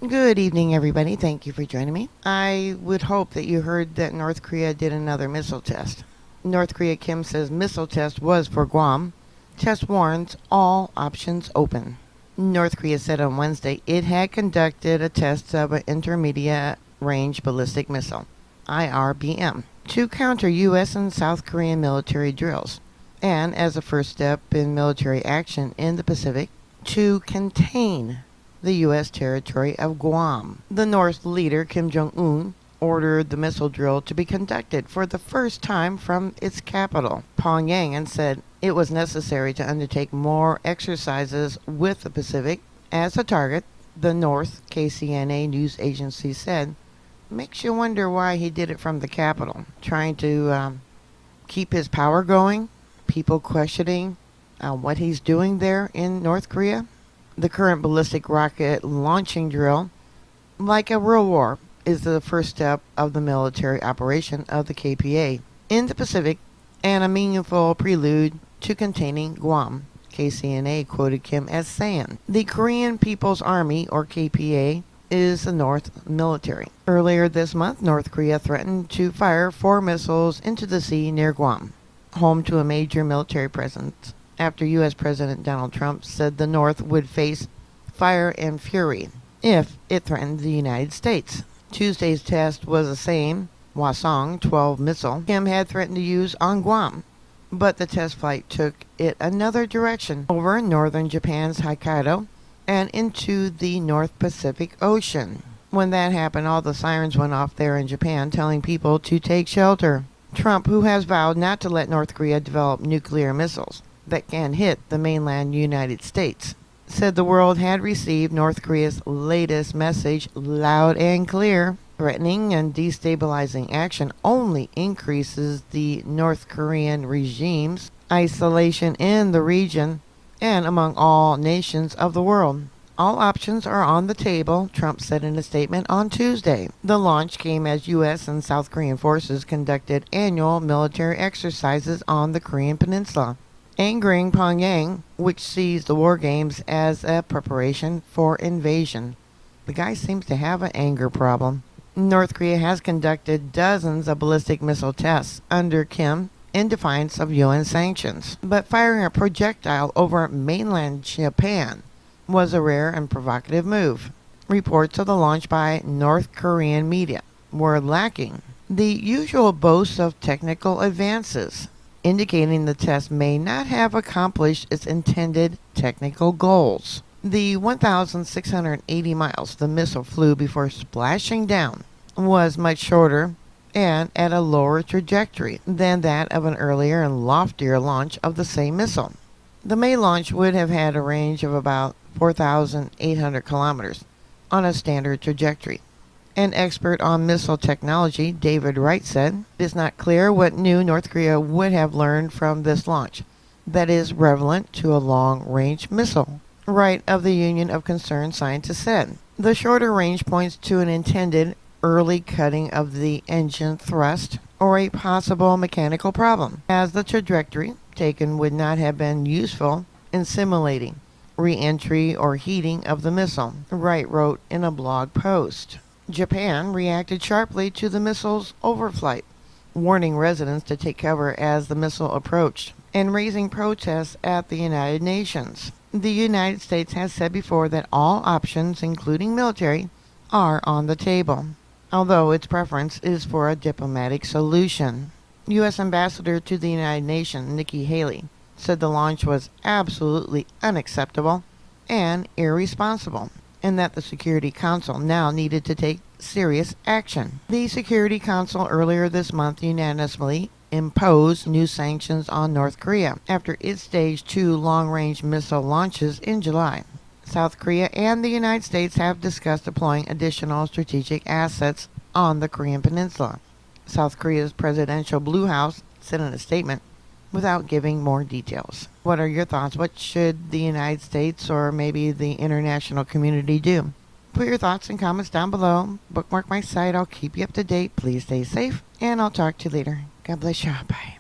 Good evening, everybody. Thank you for joining me. I would hope that you heard that North Korea did another missile test. North Korea Kim says missile test was for Guam. Test warns all options open. North Korea said on Wednesday it had conducted a test of an intermediate range ballistic missile, IRBM, to counter U.S. and South Korean military drills, and as a first step in military action in the Pacific, to contain the U.S. territory of Guam. The North leader, Kim Jong-un, ordered the missile drill to be conducted for the first time from its capital, Pyongyang, and said it was necessary to undertake more exercises with the Pacific as a target. The North KCNA news agency said, makes you wonder why he did it from the capital, trying to keep his power going, people questioning what he's doing there in North Korea. The current ballistic rocket launching drill, like a real war, is the first step of the military operation of the KPA in the Pacific and a meaningful prelude to containing Guam. KCNA quoted Kim as saying, "The Korean People's Army, or KPA, is the North military." Earlier this month, North Korea threatened to fire 4 missiles into the sea near Guam, home to a major military presence, after U.S. President Donald Trump said the North would face fire and fury if it threatened the United States. Tuesday's test was the same Hwasong 12 missile Kim had threatened to use on Guam, but the test flight took it another direction over northern Japan's Hokkaido and into the North Pacific Ocean. When that happened, all the sirens went off there in Japan, telling people to take shelter. Trump, who has vowed not to let North Korea develop nuclear missiles that can hit the mainland United States, said the world had received North Korea's latest message loud and clear. Threatening and destabilizing action only increases the North Korean regime's isolation in the region and among all nations of the world. All options are on the table, Trump said in a statement on Tuesday. The launch came as U.S. and South Korean forces conducted annual military exercises on the Korean Peninsula, angering Pyongyang, which sees the war games as a preparation for invasion. The guy seems to have an anger problem. North Korea has conducted dozens of ballistic missile tests under Kim in defiance of UN sanctions, but firing a projectile over mainland Japan was a rare and provocative move. Reports of the launch by North Korean media were lacking the usual boasts of technical advances, indicating the test may not have accomplished its intended technical goals. The 1,680 miles the missile flew before splashing down was much shorter and at a lower trajectory than that of an earlier and loftier launch of the same missile. The May launch would have had a range of about 4,800 kilometers on a standard trajectory. An expert on missile technology, David Wright, said, "It is not clear what new North Korea would have learned from this launch that is relevant to a long-range missile." Wright of the Union of Concerned Scientists said, "The shorter range points to an intended early cutting of the engine thrust or a possible mechanical problem, as the trajectory taken would not have been useful in simulating re-entry or heating of the missile," Wright wrote in a blog post. Japan reacted sharply to the missile's overflight, warning residents to take cover as the missile approached, and raising protests at the United Nations. The United States has said before that all options, including military, are on the table, although its preference is for a diplomatic solution. U.S. Ambassador to the United Nations, Nikki Haley, said the launch was absolutely unacceptable and irresponsible, and that the Security Council now needed to take serious action. The Security Council earlier this month unanimously imposed new sanctions on North Korea after it staged 2 long-range missile launches in July. South Korea and the United States have discussed deploying additional strategic assets on the Korean Peninsula, South Korea's presidential Blue House said in a statement, without giving more details. What are your thoughts? What should the United States or maybe the international community do? Put your thoughts and comments down below. Bookmark my site. I'll keep you up to date. Please stay safe, and I'll talk to you later. God bless you. Bye.